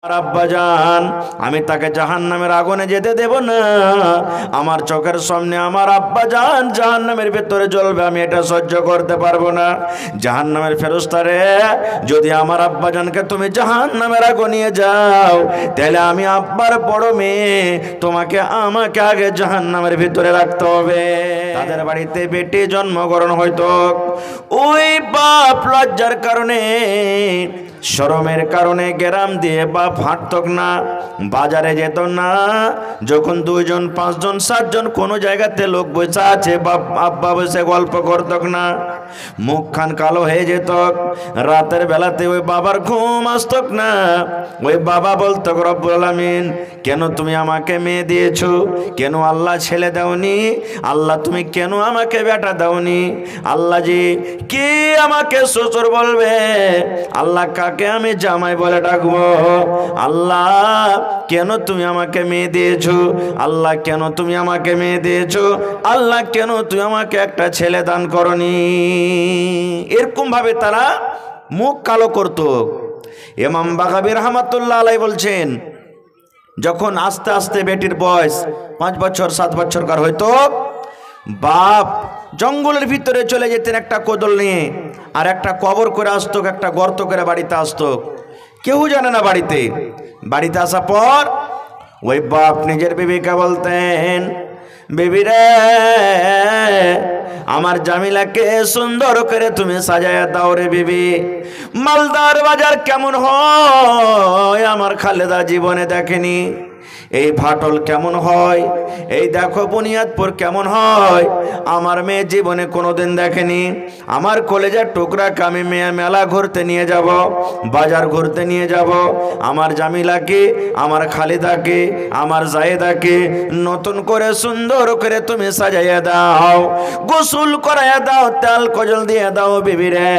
আব্বাজান আমি তাকে জাহান্নামের আগুনে যেতে দেব না। আমার চোখের সামনে আমার আব্বাজান জাহান্নামের ভেতরে জ্বলবে, আমি এটা সহ্য করতে পারবো না। জাহান্নামের ফেরেশতারে, যদি আমার আব্বাজানকে তুমি জাহান্নামের আগুনে নিয়ে যাও, তাহলে আমি আব্বার বড় মেয়ে, তোমাকে আমাকে আগে জাহান্নামের ভিতরে রাখতে হবে। তাদের বাড়িতে বেটি জন্মগ্রহণ হয়তো, ওই বাপ লজ্জার কারণে, শরমের কারণে গ্রাম দিয়ে বাপ হাঁটতক না, বাজারে যেত না। যখন 2 জন 5 জন 7 জন কোনো জায়গাতে লোক বসে আছে, বাপ আব্বা বসে গল্প করতক না, মুখখান কালো হয়ে যেত। রাতের বেলাতে ওই বাবার ঘুম আসতক না। ওই বাবা বলতো, রব্বুল আলামিন কেন তুমি আমাকে মেয়ে দিয়েছো? কেন আল্লাহ ছেলে দাওনি? আল্লাহ তুমি কেন আমাকে বেটা দাওনি? আল্লাহ জি কি আমাকে শ্বশুর বলবে? আল্লাহ কাকে আমি জামাই বলে ডাকবো? আল্লাহ কেন তুমি আমাকে মেয়ে দিয়েছো? আল্লাহ কেন তুমি আমাকে মেয়ে দিয়েছো? আল্লাহ কেন তুমি আমাকে একটা ছেলে দান করনি? এরকম ভাবে তারা মুখ কালো করত। ইমাম বাগাবী রাহমাতুল্লাহ আলাইহি বলছেন, যখন আস্তে আস্তে বেটির বয়স 5 বছর 7 বছরকার হইতো, বাপ জঙ্গলের ভিতরে চলে যেতেন একটা কোদল নিয়ে, আর একটা কবর করে আসতো, একটা গর্ত করে বাড়িতে আসতো। কেউ জানে না বাড়িতে। বাড়িতে আসার পর ওই বাপ নিজের বিবিকে বলতেন, বিবি রে, আমার জামিলাকে সুন্দর করে তুমি সাজায়া দাও রে বিবি। মালদার বাজার কেমন হয় আমার খালেদা জীবনে দেখেনি। এই ভাটল কেমন হয়, এই দেখো বুনিয়াদপুর কেমন হয়, আমার মেয়ে জীবনে কোনোদিন দেখেনি। আমার কলেজের টুকরাকে আমি মেলা ঘুরতে নিয়ে যাব, বাজার ঘুরতে নিয়ে যাব। আমার জামিলাকে, আমার খালিদাকে, আমার জায়েদাকে নতুন করে সুন্দর করে তুমি সাজাইয়া দাও, গোসল করাইয়া দাও, তেল কজল দিয়ে দাও বিবি রে।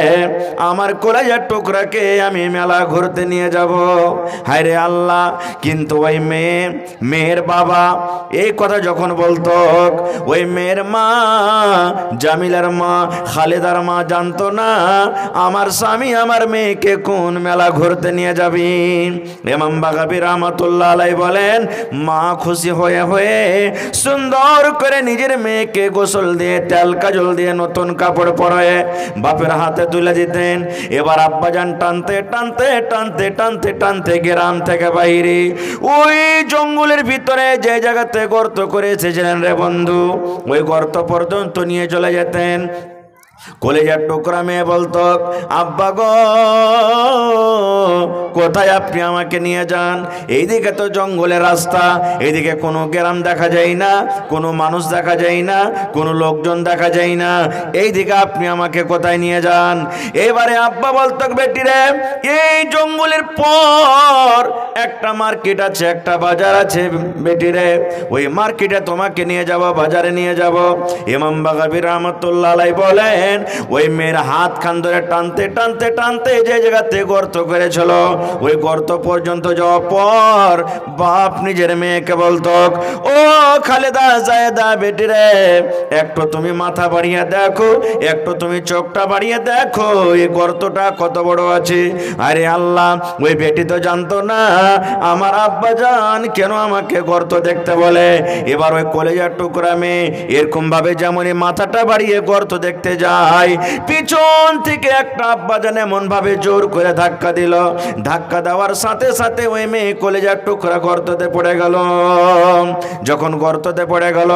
আমার কলেজের টুকরাকে আমি মেলা ঘুরতে নিয়ে যাব। হায় রে আল্লাহ! কিন্তু ওই মেয়ের বাবা এই কথা যখন বলতো, ওই মেয়ের মা, জামিলার মা, খালেদার মা জানতো না আমার স্বামী আমার মেয়েকে কোন মেলা ঘুরতে নিয়ে যাবি। ইমাম বাগাবী রাহমাতুল্লাহ আলাইহি বলেন, মা খুশি হয়ে হয়ে সুন্দর করে নিজের মেয়েকে গোসল দিয়ে, তেল কাজল দিয়ে, নতুন কাপড় পরায়ে বাপের হাতে তুলে দিতেন। এবার আব্বাজান টানতে টানতে টানতে টানতে টানতে গ্রাম থেকে বাইরে ওই জঙ্গলের ভিতরে যে জায়গাতে গর্ত করে এসেছিলেন রে বন্ধু, ওই গর্ত পর্যন্ত নিয়ে চলে যেতেন। কলেজার টুকরা মেয়ে বলতো, আব্বা গো, কোথায় আপনি আমাকে নিয়ে যান? এইদিকে তো জঙ্গলের রাস্তা, এইদিকে কোনো গ্রাম দেখা যায় না, কোনো মানুষ দেখা যায় না, কোনো লোকজন দেখা যায় না, এইদিকে আপনি আমাকে কোথায় নিয়ে যান? এবারে আব্বা বলতো, বেটি রে, এই জঙ্গলের পর একটা মার্কেট আছে, একটা বাজার আছে বেটি রে, ওই মার্কেটে তোমাকে নিয়ে যাব, বাজারে নিয়ে যাব। ইমাম বাগাবী রাহমাতুল্লাহ আলাইহি বলেন, ওই মেয়ের হাত খান ধরে টানতে টানতে টানতে যে জায়গাতে গর্ত করেছিল, ওই গর্ত পর্যন্ত যাওয়ার পর বাপ নিজের মেয়েকে বলতো, ও খালেদা, জায়েদা বেটি রে, একটু তুমি মাথা বাড়িয়ে দেখো, একটু তুমি চোখটা বাড়িয়ে দেখো, এই গর্তটা কত বড় আছে। আরে আল্লাহ, ওই বেটি তো জানতো না আমার আব্বা জান কেন আমাকে গর্ত দেখতে বলে। এবার ওই কলেজার টুকরা মেয়ে এরকম ভাবে যেমন মাথাটা বাড়িয়ে গর্ত দেখতে যায়, পিছন থেকে একটা আব্বাজান এমন ভাবে জোর করে ধাক্কা দিল। ধাক্কা দেওয়ার সাথে সাথে ওই মেয়ে কলেজার টুকরা গর্ততে পড়ে গেল। যখন গর্ততে পড়ে গেল,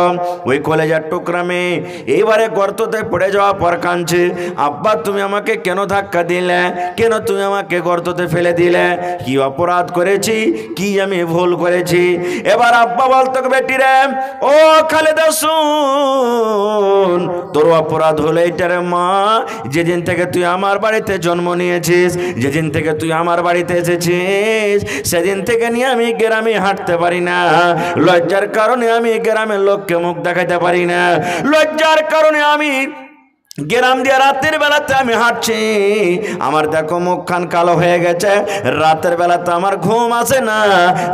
ওই কলেজার টুকরা মেয়ে এইবারে গর্ততে পড়ে যাওয়ার পর কাঁদছে, আব্বা তুমি আমাকে কেন ধাক্কা দিলে? কেন তুমি আমাকে গর্ততে ফেলে দিলে? কি অপরাধ করেছি? কি আমি ভুল করেছি? এবার আব্বা বলতো, বেটি রে, ও খালেদা শুন, তোর অপরাধ হলো এইটা রে মা, যেদিন থেকে তুই আমার বাড়িতে জন্ম নিয়েছিস, যেদিন থেকে তুই আমার বাড়িতে এসেছিস, সেদিন থেকে নিয়ে আমি গ্রামে হাঁটতে পারি না। লজ্জার কারণে আমি গ্রামের লোককে মুখ দেখাতে পারি না। লজ্জার কারণে আমি গ্রাম দিয়ে রাতের বেলাতে আমি হাঁটছি, আমার দেখো মুখখান কালো হয়ে গেছে, রাতের বেলাতে আমার ঘুম আসে না,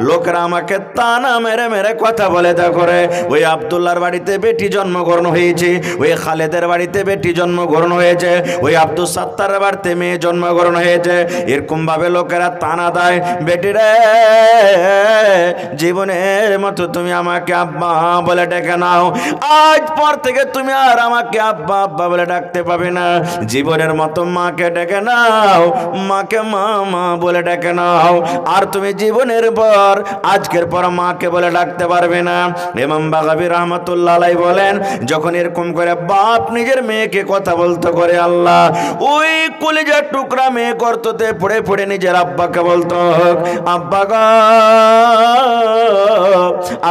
লোকেরা আমাকে তানা মেরে মেরে কথা বলে দেখো রে, ওই আব্দুল্লাহর বাড়িতে বেটি জন্মগ্রহণ হয়েছে, ওই খালেদের বাড়িতে বেটি জন্মগ্রহণ হয়েছে, ওই আব্দুল সাত্তারের বাড়িতে মেয়ে জন্মগ্রহণ হয়েছে, এরকম ভাবে লোকেরা তানা দেয়। বেটি রে, জীবনের মতো তুমি আমাকে আব্বা বলে ডেকে নাও, আজ পর থেকে তুমি আর আমাকে আব্বা আব্বা বলে ডাকতে পাবে না, জীবনের মতো মাকে ডেকে নাও, মাকে মা মা বলে ডেকে নাও, আর তুমি জীবনের পর আজকের পর মাকে বলে ডাকতে পারবে না। ইমাম বাগাবী রাহমাতুল্লাহ আলাইহি বলেন, যখন এরকম করে বাপ নিজের মেয়েকে কথা বলতে করে, আল্লাহ ওই কলিজার টুকরা মেয়ে গর্ততে পড়ে পড়ে নিজের আব্বাকে বলতো, আব্বা গো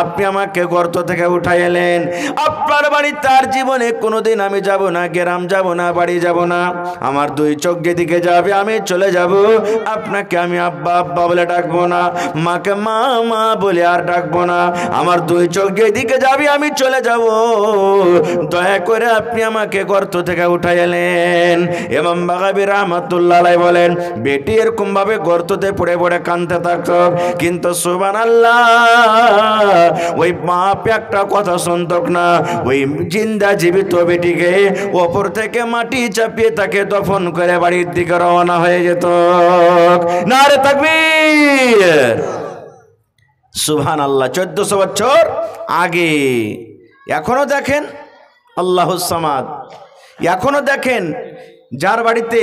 আপনি আমাকে গর্ত থেকে উঠাই এলেন, আপনার বাড়ি তার জীবনে কোনোদিন আমি যাব না, গ্রাম যাব না, বাড়ি যাব না, আমার দুই চোখ যেদিকে যাবে আমি চলে যাব, আপনাকে আমি আব্বা আব্বা বলে ডাকবো না, মাকে মা মা বলে আর ডাকবো না, আমার দুই চোখ যেদিকে যাবে আমি চলে যাব, দয়া করে আপনি আমাকে গর্ত থেকে উঠাই এলেন। ইমাম বাগাবী রাহমাতুল্লাহ আলাইহি বলেন, বেটি এরকম ভাবে গর্ততে পড়ে পড়ে কাঁদতে থাকতো, কিন্তু সুবহানাল্লাহ ওই বাপ একটা কথা শুনতো না, ওই জিন্দা জীবিত বেটিকে ওপর থেকে মাটি চাপিয়ে তাকে দফন করে বাড়ির দিকে রওনা হয়ে যেত। নারে তাকবীর, সুবহানাল্লাহ। 1400 বছর আগে। এখনো দেখেন আল্লাহুস সামাদ, এখনো দেখেন যার বাড়িতে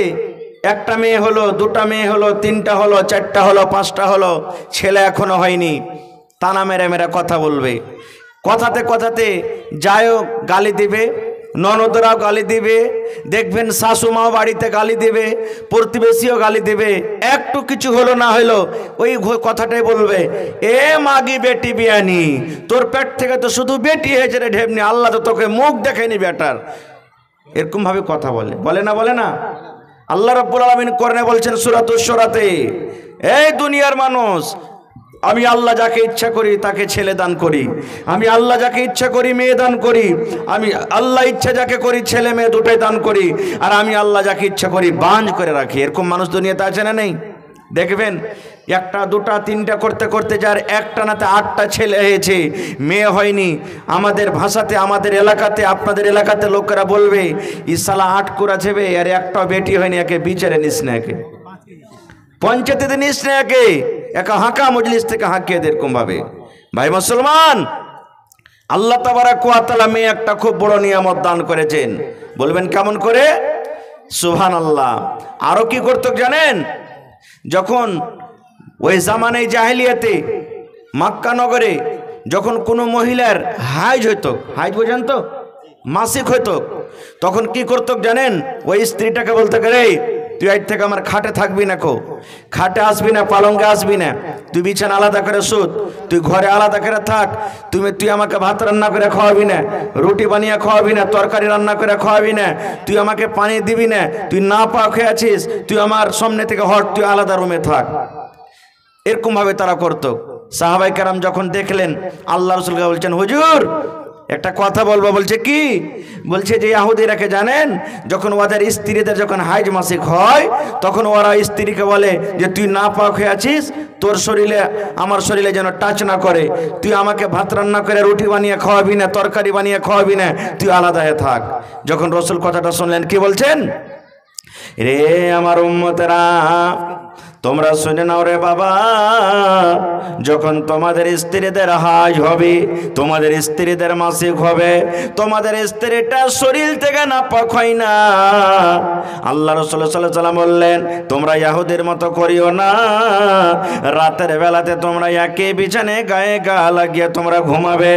একটা মেয়ে হলো, দুটা মেয়ে হলো, তিনটা হলো, চারটা হলো, পাঁচটা হলো, ছেলে এখনো হয়নি, তানা মেরে মেরে কথা বলবে, কথাতে কথাতে যায়ও গালি দিবে, ননদরাও গালি দিবে, দেখবেন শাশুমাও বাড়িতে গালি দিবে, প্রতিবেশীও গালি দিবে, একটু কিছু হলো না হলো ওই কথাটাই বলবে, এ মাগি বেটি বিয়ানি, তোর পেট থেকে তো শুধু বেটি হয়েছে রে ঢেবনি, আল্লাহ তো তোকে মুখ দেখেনি বেটার, এরকম ভাবে কথা বলে, বলে না বলে না? আল্লাহ রাব্বুল আলামিন কোরআনে বলছেন সূরাতুশ শূরাতে, এই দুনিয়ার মানুষ, আমি আল্লাহ যাকে ইচ্ছা করি তাকে ছেলে দান করি, আমি আল্লাহ যাকে ইচ্ছা করি মেয়ে দান করি, আমি আল্লাহ ইচ্ছা যাকে করি ছেলে মেয়ে দুটোই দান করি, আর আমি আল্লাহ যাকে ইচ্ছা করি বাঁঝ করে রাখি। এরকম মানুষ দুনিয়াতে আছে না নেই? দেখবেন একটা দুটা তিনটা করতে করতে যার একটা নাতে 8টা ছেলে হয়েছে, মেয়ে হয়নি, আমাদের ভাষাতে আমাদের এলাকাতে আপনাদের এলাকাতে লোকেরা বলবে ইসালা 8 কুড়া ছেবে আর একটা বেটি হয়নি, একে বিচারে নিস না, একে পঞ্চায়েতে নিস না, একে একা হাঁকা মজলিস থেকে হাঁকিয়ে এরকম ভাবে। ভাই মুসলমান, আল্লাহ তাবারাক ওয়া তাআলা মেয়ে একটা খুব বড় নিয়ামত দান করেছেন, বলবেন কেমন করে? সুবহানাল্লাহ। আরো কি করতো জানেন? যখন ওই জামানায় জাহেলিয়াতে মক্কা নগরে যখন কোনো মহিলার হাইজ হইতো, হাইজ বোঝেন তো, মাসিক হইতো, তখন কি করতো জানেন? ওই স্ত্রীটাকে বলতে গেলে, তুই আজ থেকে আমার খাটে থাকবি না, কো খাটে আসবি না, পালঙ্গে আসবি না, তুই বিছানা আলাদা করে শুত, তুই ঘরে আলাদা করে থাক, তুই আমাকে ভাত রান্না করে খাওয়াবি না, রুটি বানিয়ে খাওয়াবি না, তরকারি রান্না করে খাওয়াবি না, তুই আমাকে পানি দিবি না, তুই না পা খেয়ে আছিস, তুই আমার সামনে থেকে হট, তুই আলাদা রুমে থাক। এরকম ভাবে তারা করতো। সাহাবাই কেরাম যখন দেখলেন, আল্লাহ রাসূলকে বলছেন, হুজুর একটা কথা বলবো। বলছে কি? বলছে যে ইহুদিরাকে জানেন, যখন ওদের স্ত্রীদের যখন হাইজ মাসিক হয় তখন ওরা স্ত্রীকে বলে যে তুই না পাক হয়ে আছিস, তোর শরীরে আমার শরীরে যেন টাচ না করে, তুই আমাকে ভাত রান্না করে রুটি বানিয়ে খাওয়াবি না, তরকারি বানিয়ে খাওয়াবি না, তুই আলাদা হয়ে থাক। যখন রাসূল কথাটা শুনলেন কি বলছেন? রে আমার উম্মতেরা, তোমরা শুনে নাও রে বাবা, যখন তোমাদের স্ত্রীদের হাজ হবে, তোমাদের স্ত্রীদের মাসিক হবে, তোমাদের স্ত্রীটা শরীর থেকে নাপাক হয় না, আল্লাহ রাসূল সাল্লাল্লাহু আলাইহি ওয়াসাল্লাম বললেন তোমরা ইহুদির মতো করিও না, রাতের বেলাতে তোমরা একে বিছানে গায়ে গা লাগিয়ে তোমরা ঘুমাবে,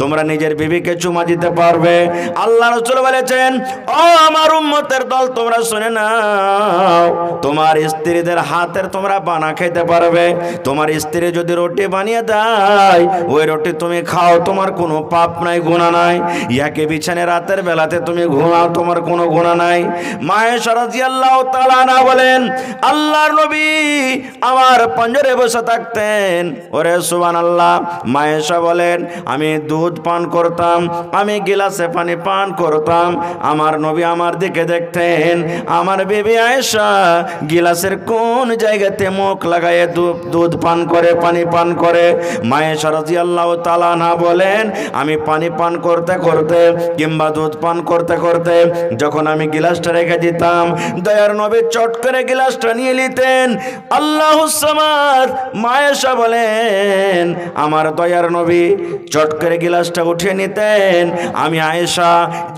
তোমরা নিজের বিবিকে চুমা দিতে পারবে। আল্লাহ রাসূল বলেছেন, ও আমার উম্মতের দল, তোমরা শুনে নাও, তোমার স্ত্রীদের হাতের তোমরা বানা খেতে পারবে, তোমার স্ত্রী যদি রুটি বানিয়ে দেয়, ওই রুটি তুমি খাও, তোমার কোনো পাপ নাই, গুনাহ নাই। ইয়াকে বিছানে রাতের বেলাতে তুমি ঘুমাও, তোমার কোনো গুনাহ নাই। মা আয়েশা রাদিয়াল্লাহু তাআলা আনহা বলেন, আল্লাহর নবী আমার পাঞ্জরে বসে থাকতেন। ওরে সুবহানাল্লাহ। মা আয়েশা বলেন, আমি দুধ পান করতাম, আমি গিলাসে পানি পান করতাম, আমার নবী আমার দিকে দেখতেন। আমার বিবি আয়েশা গিলাসের কোন জায়গাতে মুখ লাগায়ে দুধ পান করে, পানি পান করে। মা আয়েশা রাদিয়াল্লাহু তাআলা আনহা বলেন, আমি পানি পান করতে করতে কিংবা দুধ পান করতে করতে যখন আমি গিলাসটা রেখে দিতাম, দয়ার নবী চট করে গিলাসটা নিয়ে নিতেন। আল্লাহুস সামাদ। মা আয়েশা বলেন, আমার দয়ার নবী চট করে গিলাসটা উঠিয়ে নিতেন। আমি আয়েশা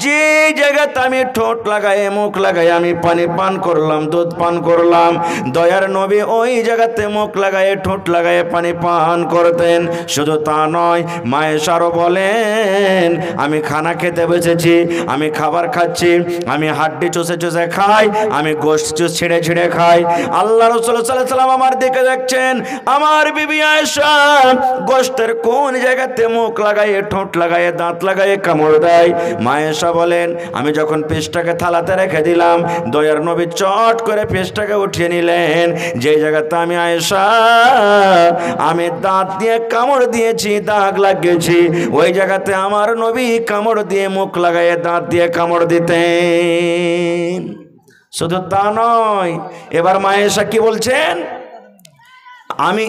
যে জায়গাতে আমি ঠোঁট লাগায়ে মুখ লাগায়ে আমি পানি পান করলাম, দুধ পান করলাম, দয়ার নবী ওই জায়গাতে মুখ লাগায়ে ঠোঁট লাগায়ে পানি পান করতেন। শুধু তা নয়, মা আয়েশা আরো বলেন, আমি খানা খেতে বসেছি, আমি খাবার খাচ্ছি, আমি হাড্ডি চুষে চুষে খাই, আমি গোশত ছিঁড়ে ছিঁড়ে খাই। আল্লাহ রাসূল সাল্লাল্লাহু আলাইহি ওয়াসাল্লাম আমার দিকে দেখছেন, আমার বিবি আয়েশা গোশতের কোন জায়গাতে মুখ লাগায়ে ঠোঁট লাগায়ে দাঁত লাগায়ে কামড় দেয়। মা আয়েশা বলেন, আমি যখন পেস্টটাকে থালাতে রেখে দিলাম, দয়ার নবী চট করে পেস্টটাকে উঠিয়ে নিলেন। যে জায়গাতে আমি আয়েশা আমি দাঁত দিয়ে কামড় দিয়েছি, দাগ লাগিয়েছি, ওই জায়গাতে আমার নবী কামড় দিয়ে মুখ লাগায়ে দাঁত দিয়ে কামড় দিতেন। শুধু তা নয়, এবার মা আয়েশা কি বলছেন, আমি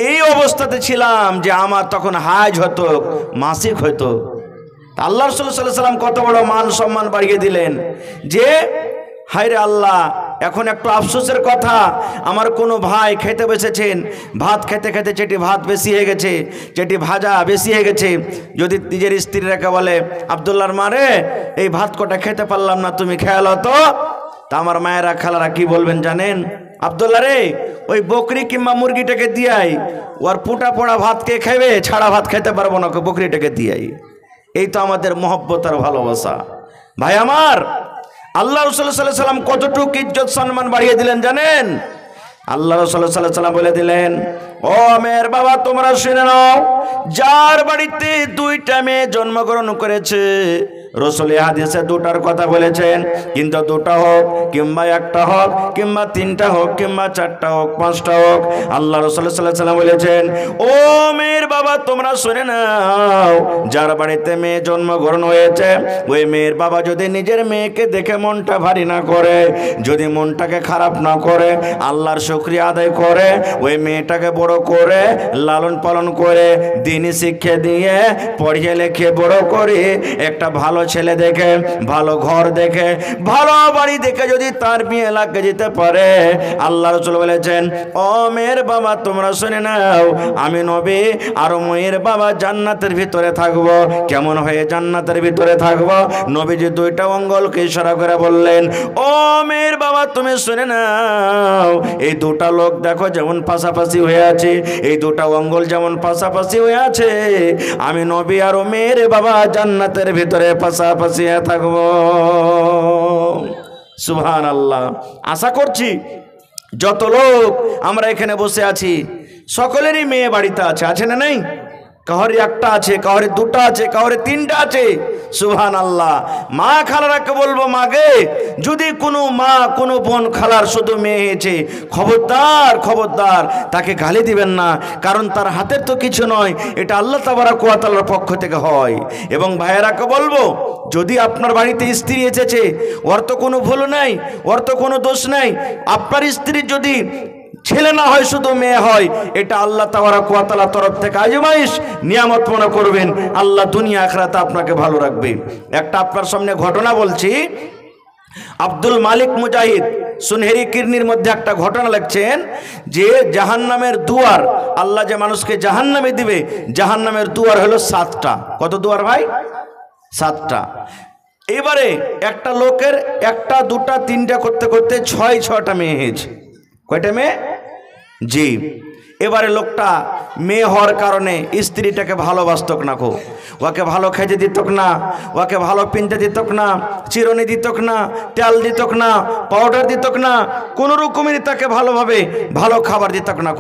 এই অবস্থাতে ছিলাম যে আমার তখন হাজ হতো, মাসিক হতো। আল্লাহ রাসূল সাল্লাল্লাহু আলাইহি ওয়াসাল্লাম কত বড় মান সম্মান বাড়িয়ে দিলেন যে, হায়রে আল্লাহ, এখন একটু আফসোসের কথা, আমার কোনো ভাই খেতে বসেছেন, ভাত খেতে খেতে চেটি ভাত বেশি হয়ে গেছে, চেটি ভাজা বেশি হয়ে গেছে, যদি নিজের স্ত্রীরাকে বলে, আব্দুল্লাহর মারে এই ভাত কটা খেতে পারলাম না, তুমি খেয়াল তো। তা আমার মায়েরা খালারা কি বলবেন জানেন, আব্দুল্লাহ রে ওই বকরি কিংবা মুরগিটাকে দিয়াই, ওর পুটা পোড়া ভাত কে খাবে, ছাড়া ভাত খেতে পারবো না, বকরিটাকে দিয়াই। এই তো আমাদের মহব্বত আর ভালোবাসা। ভাই আমার, আল্লাহ রাসূল সাল্লাল্লাহু আলাইহি ওয়াসাল্লাম কতটুকু ইজ্জত সম্মান বাড়িয়ে দিলেন জানেন। আল্লাহ রাসূল সাল্লাল্লাহু আলাইহি ওয়াসাল্লাম বলে দিলেন, ও মেয়ের বাবা তোমরা শুনে নাও, যার বাড়িতে দুইটা মেয়ে জন্মগ্রহণ করেছে, রাসূল হাদিসে দুটার কথা বলেছেন, কিন্তু দুটা হোক কিংবা একটা হোক কিংবা তিনটা হোক কিংবা চারটা হোক পাঁচটা হোক, আল্লাহ রাসূল সাল্লাল্লাহু আলাইহি ওয়াসাল্লাম বলেছেন, ও মেয়ের বাবা তোমরা শুনে নাও, যার বাড়িতে মেয়ে জন্মগ্রহণ হয়েছে, ওই মেয়ের বাবা যদি নিজের মেয়েকে দেখে মনটা ভারী না করে, যদি মনটাকে খারাপ না করে, আল্লাহর শুকরিয়া আদায় করে, ওই মেয়েটাকে বড় করে লালন পালন করে দ্বীনি শিক্ষা দিয়ে পড়িয়ে লেখে বড় করে একটা ভালো ছেলে দেখে, ভালো ঘর দেখে, ভালো বাড়ি দেখে যদি তার বিয়ে লাগিয়ে যেতে পারে, আল্লাহ রাসূল বলেছেন, ও মেয়ের বাবা তোমরা শুনে নাও, আমি নবী আর মেয়ের বাবা জান্নাতের ভিতরে থাকবো। কেমন হয়ে জান্নাতের ভিতরে থাকবো? নবীজি দুইটা অঙ্গলকে ইশারা করে বললেন, ও মেয়ের বাবা তুমি শুনে নাও, এই দুটা লোক দেখো যেমন পাশাপাশি হয়ে আছে, এই দুটা অঙ্গল যেমন পাশাপাশি হয়ে আছে, আমি নবী আর মেয়ের বাবা জান্নাতের ভিতরে পাশাপাশি থাকবো। সুবহানাল্লাহ। আশা করছি যত লোক আমরা এখানে বসে আছি সকলেরই মেয়ে বাড়িতে আছে, আছে না নেই? কাহরে একটা আছে, কাহরে দুটা আছে, কাহরে তিনটা আছে। সুবহানাল্লাহ। মা খালারাকে বলবো, মাগে যদি কোনো মা কোনো বোন খালার শুধু মেয়ে হয়েছে, খবরদার খবরদার তাকে গালি দিবেন না, কারণ তার হাতের তো কিছু নয়, এটা আল্লাহ তাবারাক ওয়া তাআলার পক্ষ থেকে হয়। এবং ভাইয়েরাকে বলবো, যদি আপনার বাড়িতে স্ত্রী এসেছে, ওর তো কোনো ভুল নাই, ওর তো কোনো দোষ নাই, আপনার স্ত্রী যদি ছেলে না হয় শুধু মেয়ে হয়, এটা আল্লাহ তাবারাক ওয়া তাআলার তরফ থেকে আজমাইশ নিয়ামত মনে করবেন, আল্লাহ দুনিয়া আখিরাতে আপনাকে ভালো রাখবে। একটা আপনার সামনে ঘটনা বলছি। আব্দুল মালিক মুজাহিদ সুনহেরি কিরনির মধ্যে একটা ঘটনা লিখছেন যে জাহান্নামের দুয়ার, আল্লাহ যে মানুষকে জাহান্নামে দিবে, জাহান্নামের দুয়ার হলো 7টা। কত দুয়ার ভাই? 7টা। এবারে একটা লোকের একটা দুটা তিনটা করতে করতে 6টা মেয়ে হয়েছে। কয়টা মেয়ে? জি। এবারে লোকটা মেয়ে হওয়ার কারণে স্ত্রীটাকে ভালোবাসত না, ওকে ভালো খেতে দিত না, ওকে ভালো পিনতে দিত না, চিরুনি দিত না, তেল দিত না, পাউডার দিত না, কোনো রকমেরই তাকে ভালোভাবে ভালো খাবার দিত না।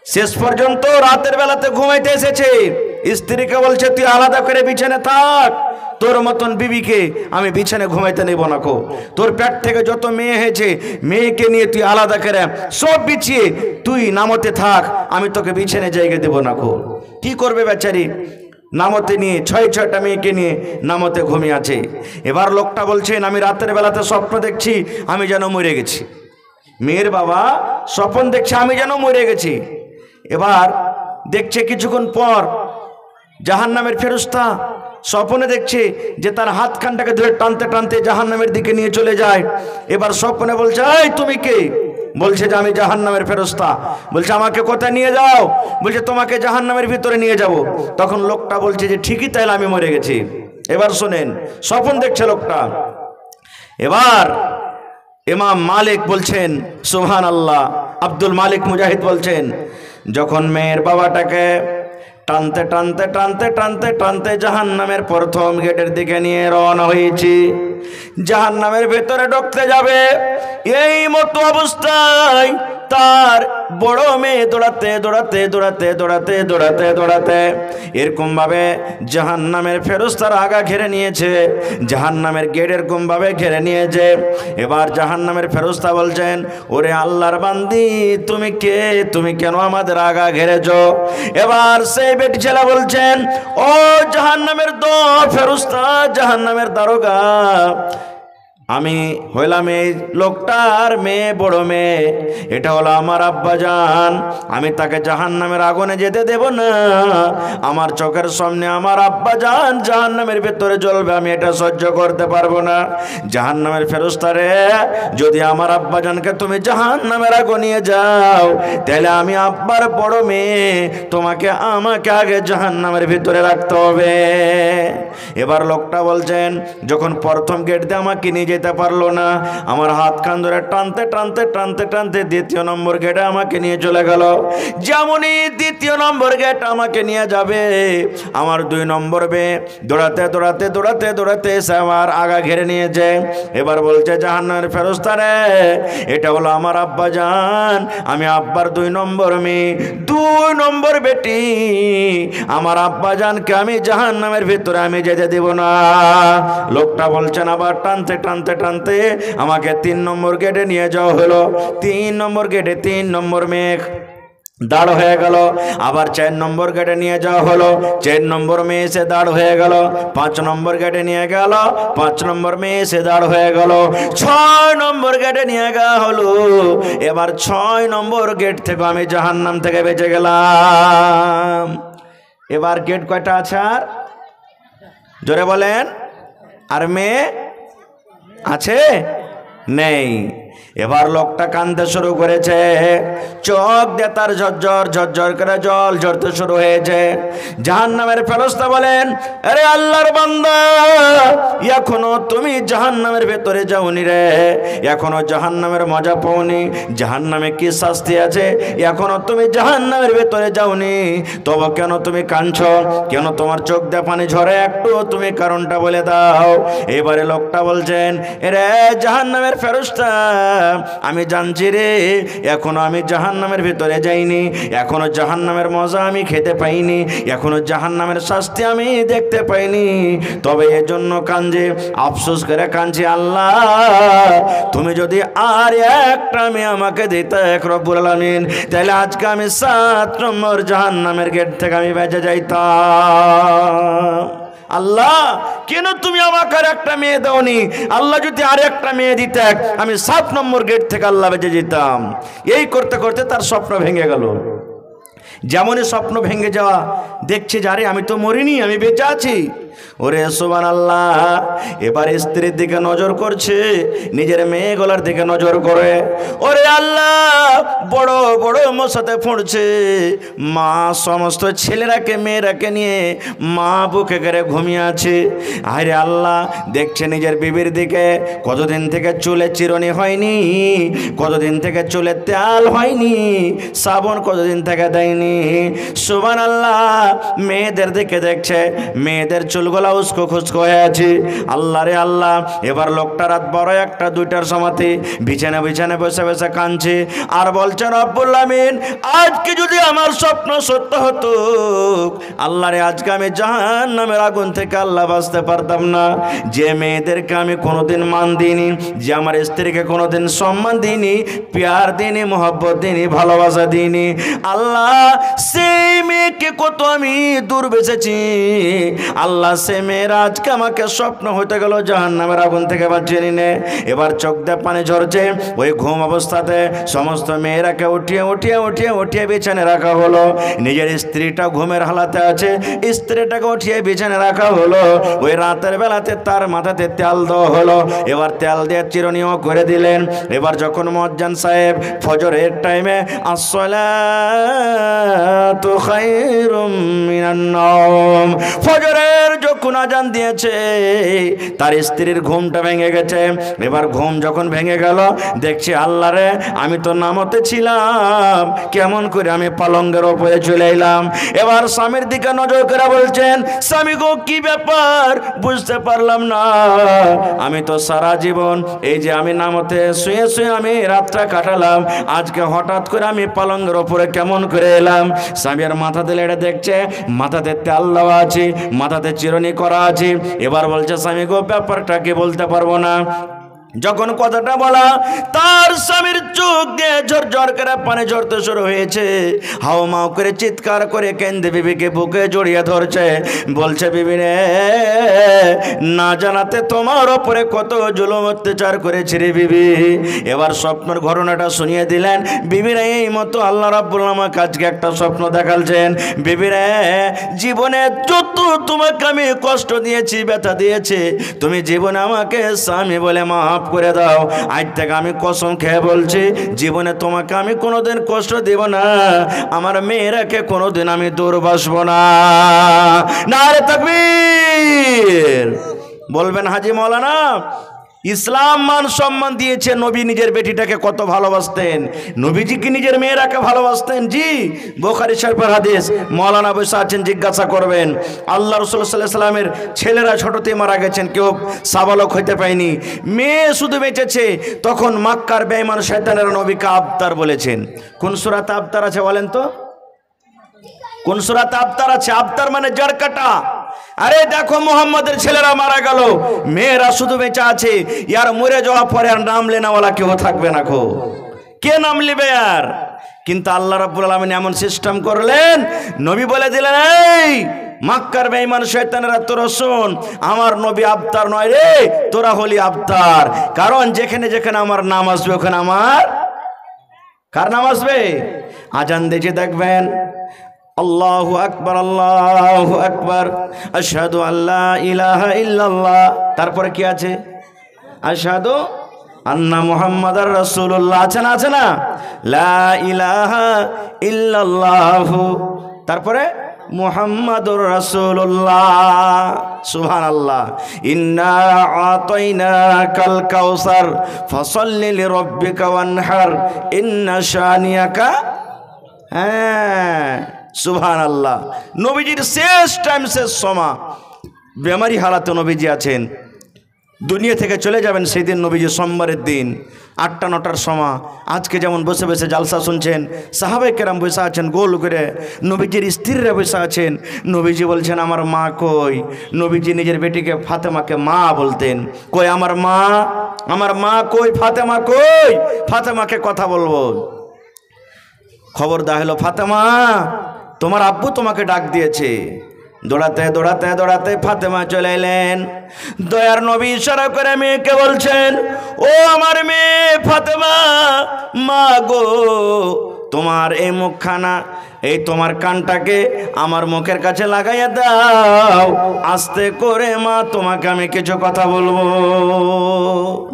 শেষ পর্যন্ত রাতের বেলাতে ঘুমাইতে এসেছে, স্ত্রীকে বলছে তুই আলাদা করে বিছানে থাক, তোর মতন বিবিকে আমি বিছানে ঘুমাইতে নেব না কো। তোর পেট থেকে যত মেয়ে হয়েছে মেয়েকে নিয়ে তুই আলাদা করে সব বিছিয়ে তুই নামতে থাক, আমি তোকে বিছানে জায়গা দেব না কো। কি করবে বেচারি, নামতে নিয়ে ছয়টা মেয়েকে নিয়ে নামতে ঘুমিয়ে আছে। এবার লোকটা বলছেন আমি রাতের বেলাতে স্বপ্ন দেখছি আমি যেন মরে গেছি। মেয়ের বাবা স্বপ্ন দেখছে আমি যেন মরে গেছি। এবার দেখছে কিছুক্ষণ পর জাহান্নামের ফেরেশতা স্বপ্নে দেখছে যে তার হাতখানটাকে ধরে টানতে টানতে জাহান্নামের দিকে নিয়ে চলে যায়। এবার স্বপ্নে বলছে এই তুমি কে? বলছে যে আমি জাহান্নামের ফেরেশতা। বলছে আমাকে কোথায় নিয়ে যাও? বলছে তোমাকে জাহান্নামের ভিতরে নিয়ে যাব। তখন লোকটা বলছে যে ঠিকই তাইলে আমি মরে গেছি। এবার শোনেন, স্বপ্ন দেখছে লোকটা। এবার ইমাম মালিক বলছেন সুবহানাল্লাহ, আব্দুল মালিক মুজাহিদ বলছেন যখন মেয়ের বাবাটাকে টানতে টানতে টানতে টানতে টানতে জাহান্নামের প্রথম গেটের দিকে নিয়ে রওনা হয়েছি, জাহান্নামের ভেতরে ঢুকতে যাবে, এই মতো অবস্থায় তার বড় মেয়ে দৌড়াতে দৌড়াতে দৌড়াতে দৌড়াতে দৌড়াতে দৌড়াতে এরকম ভাবে জাহান্নামের ফেরেশতার আগা ঘিরে নিয়েছে, জাহান্নামের গেট এরকম ভাবে ঘিরে নিয়েছে। এবার জাহান্নামের ফেরেশতা বলছেন ওরে আল্লাহর বান্দি তুমি কে? তুমি কেন আমাদের আগা ঘিরেছো? এবার সেই বেটি ছেলে বলছেন ও জাহান্নামের ফেরেশতা, জাহান্নামের দারোগা, আমি হইলাম এই লোকটার মেয়ে, বড় মেয়ে, এটা হলো আমার আব্বাজান, আমি তাকে জাহান্নামের আগুনে যেতে দেব না। আমার চোখের সামনে আমার আব্বাজান জাহান্নামের ভেতরে জ্বলবে, আমি এটা সহ্য করতে পারবো না। জাহান্নামের ফেরেশতারে যদি আমার আব্বাজানকে তুমি জাহান্নামের আগুনে নিয়ে যাও তাহলে আমি আব্বার বড় মেয়ে, তোমাকে আমাকে আগে জাহান্নামের ভিতরে রাখতে হবে। এবার লোকটা বলছেন যখন প্রথম গেট দিয়ে আমাকে নিয়ে যেতে পারলো না, আমার হাত কান ধরে টানতে টানতে টানতে টানতে দ্বিতীয় নম্বর গেটে আমাকে নিয়ে চলে গেল। যেমনই দ্বিতীয় নম্বর গেট আমাকে নিয়ে যাবে, আমার 2 নম্বর দৌড়াতে দৌড়াতে দৌড়াতে দৌড়াতে এসে আমার আগা ঘিরে নিয়েছে। এবার বলছে জাহান্নামের ফেরেশতারে এটা হলো আমার আব্বাজান, আমি আব্বার 2 নম্বর মেয়ে, 2 নম্বর বেটি, আমার আব্বাজানকে আমি জাহান্নামের ভিতরে আমি যেতে দেব না। লোকটা বলছেন আবার টানতে টানতে টানতে আমাকে 3 নম্বর গেটে নিয়ে যাওয়া হলো। 3 নম্বর গেটে 3 নম্বর মেয়ে দাঁড় হয়ে গেল। আবার 4 নম্বর গেটে নিয়ে যাওয়া হলো, 4 নম্বর মেয়ে এসে দাঁড় হয়ে গেল। 5 নম্বর গেটে নিয়ে গেল, 5 নম্বর মেয়ে এসে দাঁড় হয়ে গেল। 6 নম্বর গেটে নিয়ে যাওয়া হলো। এবার 6 নম্বর গেট থেকে আমি জাহান্নাম থেকে বেঁচে গেলাম। এবার গেট কয়টা আছে আর জোরে বলেন? আর মেয়ে আছে? নেই। এবার লোকটা কাঁদতে শুরু করেছে, চোখ দিয়ে তার ঝরঝর ঝরঝর করে জল ঝরতে শুরু হয়েছে। জাহান্নামের ফেরেশতা বলেন আরে আল্লাহর বান্দা, এখনো তুমি জাহান্নামের ভেতরে যাওনি রে, এখনো জাহান্নামের মজা পাওনি, জাহান্নামে কি শাস্তি আছে এখনো তুমি জাহান্নামের ভেতরে যাওনি, তবে কেন তুমি কাঁদছো? কেন তোমার চোখ দিয়ে পানি ঝরে? একটু তুমি কারণটা বলে দাও। এবারে লোকটা বলছেন রে জাহান্নামের ফেরেশতা, আমি জানছি রে, এখনো আমি জাহান্নামের ভিতরে যাইনি, এখনো জাহান্নামের মজা আমি খেতে পাইনি, এখনো জাহান্নামের শাস্তি আমি দেখতে পাইনি, তবে এজন্য কাঁদছি, আফসোস করে কাঁদছি আল্লাহ, তুমি যদি আর একটা মেয়ে আমাকে দিতে রব্বুল আলামিন, তাহলে আজকে আমি 7 নম্বর জাহান্নামের গেট থেকে আমি বেঁচে যাইতাম। আল্লাহ কেন তুমি আমাকে আর একটা মেয়ে দাওনি? আল্লাহ যদি আর একটা মেয়ে দিতে আমি 7 নম্বর গেট থেকে আল্লাহ বেঁচে যেতাম। এই করতে করতে তার স্বপ্ন ভেঙে গেল। যেমনই স্বপ্ন ভেঙে যাওয়া, দেখছে যারে আমি তো মরিনি, আমি বেঁচে আছি। ওরে সুবহানাল্লাহ। এবার স্ত্রীর দিকে নজর করছে, নিজের মেয়েগুলোর দিকে নজর করে, ওরে আল্লাহ বড় বড় মশাতে ফুঁড়ছে, মা সমস্ত ছেলেরাকে মেয়েরাকে নিয়ে মা বুকে করে ঘুমিয়ে আছে। আরে আল্লাহ দেখছে নিজের বিবির দিকে, কতদিন থেকে চুলে চিরুনি হয়নি, কতদিন থেকে চুলে তেল হয়নি, সাবন কতদিন থেকে দেয়নি, যায়নি। সুবহানাল্লাহ, মেয়েদের দিকে দেখছে, মেয়েদের চুলগুলা উস্কো খুস্কো হয়ে আছে। আল্লাহ রে আল্লাহ, এবার লোকটা রাত বড় 1টা 2টার সময়তে বিছানা বিছানা বসে বসে কাঁদছে আর বলছে, রব্বুল আমিন, আজকে যদি আমার স্বপ্ন সত্য হতো, আল্লাহ রে, আজকে আমি জাহান্নামের আগুন থেকে আল্লাহ বাঁচতে পারতাম না। যে মেয়েদেরকে আমি কোনোদিন মান দিইনি, যে আমার স্ত্রীকে কোনোদিন সম্মান দিইনি, প্যার দিইনি, মোহব্বত দিইনি, ভালোবাসা দিইনি, আল্লাহ সেই মেয়েকে কত আমি দূর বেঁচেছি। আল্লাহ সে মেয়েরা আজকে আমাকে স্বপ্ন হতে গেল জাহান্নামের আগুন থেকে বাঁচিয়ে নিনে। এবার চোখ দিয়ে পানি ঝরছে। ওই ঘুম অবস্থাতে সমস্ত মেয়েরাকে উঠিয়ে উঠিয়ে উঠিয়ে উঠিয়ে বিছানে রাখা হলো। নিজের স্ত্রীটা ঘুমের হালাতে আছে, স্ত্রীটাকে উঠিয়ে বিছানে রাখা হলো। ওই রাতের বেলাতে তার মাথাতে তেল দেওয়া হলো। এবার তেল দিয়ে চিরুনিও করে দিলেন। এবার যখন মুয়াজ্জিন সাহেব ফজরের টাইমে আসসালাতু খায়রুম মিনান নাওম, ফজরের যখন আজান দিয়েছে, তার স্ত্রীর ঘুমটা ভেঙে গেছে। এবার ঘুম যখন ভেঙে গেল, দেখছি আল্লাহ রে, আমি তো নামতে ছিলাম, কেমন করে আমি পালঙ্গের ওপরে চলে এলাম। এবার স্বামীর দিকে নজর করে বলছেন, স্বামী গো, কি ব্যাপার, বুঝতে পারলাম না। আমি তো সারা জীবন এই যে আমি নামতে শুয়ে শুয়ে আমি রাতটা কাটালাম, আজকে হঠাৎ করে আমি পালঙ্গের ওপরে কেমন করে এলাম। স্বামীর মাথাতে লেড়ে দেখছে, মাথাতে তেল দেওয়া আছে, মাথাতে চিরুনি করা আছে। এবার বলছে, স্বামী গো, ব্যাপারটা কি বলতে পারবো না। যখন কথাটা বলা, তার স্বামীর চোখ দিয়ে ঝরঝর করে পানি ঝরতে শুরু হয়েছে। হাও মাও করে চিৎকার করে কেন্দে বিবিকে বুকে জড়িয়ে ধরছে। বলছে, বিবি রে, না জানাতে তোমার ওপরে কত জুলুম অত্যাচার করেছে রে বিবি। এবার স্বপ্নের ঘটনাটা শুনিয়ে দিলেন। বিবি রে, এই মতো আল্লাহ রাব্বুল আমাকে আজকে একটা স্বপ্ন দেখালছেন। বিবি রে, জীবনে যত তোমাকে আমি কষ্ট দিয়েছি, ব্যথা দিয়েছি, তুমি জীবনে আমাকে স্বামী বলে মাফ করে দাও। আজ থেকে আমি কসম খেয়ে বলছি, জীবনে তোমাকে আমি কোনোদিন কষ্ট দেব না, আমার মেয়েরাকে কোনোদিন আমি দূরবাসবো না। নারে তাকবীর বলবেন হাজি মাওলানা। ইসলাম মান সম্মান দিয়েছে। নবী নিজের বেটিটাকে কত ভালোবাসতেন, নবীজি কি নিজের মেয়েরাকে ভালোবাসতেন? জি, বুখারী শরীফের হাদিস। মাওলানা বসে আছেন, জিজ্ঞাসা করবেন। আল্লাহ রাসূল সাল্লাল্লাহু আলাইহি সাল্লামের ছেলেরা ছোটতেই মারা গেছেন, কেউ সাবালক হইতে পায়নি, মেয়ে শুধু বেঁচেছে। তখন মক্কার বেঈমান শয়তানেরা নবীকে আবতার বলেছেন। কোন সূরাতে আবতার আছে বলেন তো? কোন সূরাতে আবতার আছে? আবতার মানে জড় কাটা। আরে দেখো, মুহাম্মাদের ছেলেরা মারা গেল, মেয়েরা শুধু বেঁচে আছে। ইয়ার মরে যাওয়া পরে আর নাম লেনাওয়ালা কেউ থাকবে না, কে নাম নেবে আর? কিন্তু আল্লাহ রাব্বুল আলামিন এমন সিস্টেম করলেন, নবী বলে দিলেন, এই মক্কার বেঈমান শয়তানেরা, তোরা শোন, আমার নবী আবতার নয় রে, তোরা হলি আবতার। কারণ যেখানে যেখানে আমার নাম আসবে, ওখানে আমার কার নাম আসবে? আজান দিয়েছে দেখবেন, আল্লাহু আকবার, আল্লাহু আকবার, আশহাদু আল্লা ইলাহা ইল্লাল্লাহ। তারপরে কি আছে? আশহাদু আন্না মুহাম্মাদার রাসূলুল্লাহ। আছে না? আছে না? লা ইলাহা ইল্লাল্লাহু। তারপরে মুহাম্মাদুর রাসূলুল্লাহ। সুবহানাল্লাহ। ইন্না আতাইনাকাল কাউসার ফাসাল্লি লিরাব্বিকা ওয়ানহার ইন্না শানিয়াকা। হ্যাঁ, সুবহানাল্লাহ। নবীজির শেষ টাইম, শেষ সময়, বেমারি হালাতে নবীজি আছেন, দুনিয়া থেকে চলে যাবেন সেই দিন। নবীজি সোমবারের দিন 8টা-9টার সময়, আজকে যেমন বসে বসে জালসা শুনছেন, সাহাবায়ে কেরাম বসে আছেন গোল করে, নবীজির স্ত্রীরা বসে আছেন। নবীজি বলছেন, আমার মা কই? নবীজি নিজের বেটিকে ফাতেমাকে মা বলতেন। কই আমার মা? আমার মা কই? ফাতেমা কই? ফাতেমাকে কথা বলবো। খবর দেওয়া হলো, ফাতেমা, তোমার আব্বু তোমাকে ডাক দিয়েছে। দৌড়াতে দৌড়াতে দৌড়াতে ফাতেমা চলে এলেন। দয়ার নবী ইশারা করে মেয়েকে বলছেন, ও আমার মেয়ে ফাতেমা, মা গো, তোমার এই মুখখানা, এই তোমার কানটাকে আমার মুখের কাছে লাগাইয়া দাও, আস্তে করে মা, তোমাকে আমি কিছু কথা বলবো।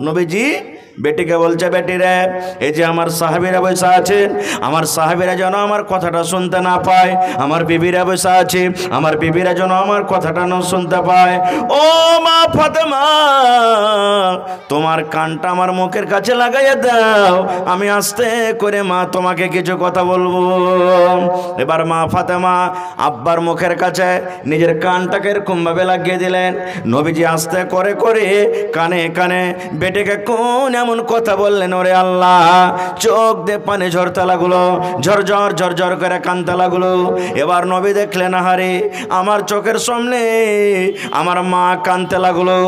নবীজি বেটিকে বলছে, বেটি রে, এই যে আমার সাহাবীরা বসে আছে, আমার সাহাবীরা যেন আমার কথাটা শুনতে না পায়, আমার বিবিরা বসে আছে, আমার বিবিরা যেন আমার কথাটা না শুনতে পায়। ও মা ফাতেমা, তোমার কানটা আমার মুখের কাছে লাগাইয়া দাও, আমি আস্তে করে মা তোমাকে কিছু কথা বলবো। এবার মা ফাতেমা আব্বার মুখের কাছে নিজের কানটাকে এরকম ভাবে লাগিয়ে দিলেন। নবীজি আস্তে করে করে কানে কানে বেটিকে কোন এমন কথা বললেন, ওরে আল্লাহ, চোখ দিয়ে পানি ঝরতে লাগলো, ঝরঝর ঝরঝর করে কানতে লাগলো। এবার নবী দেখলেন, আহারে, আমার চোখের সামনে আমার মা কানতে লাগলো,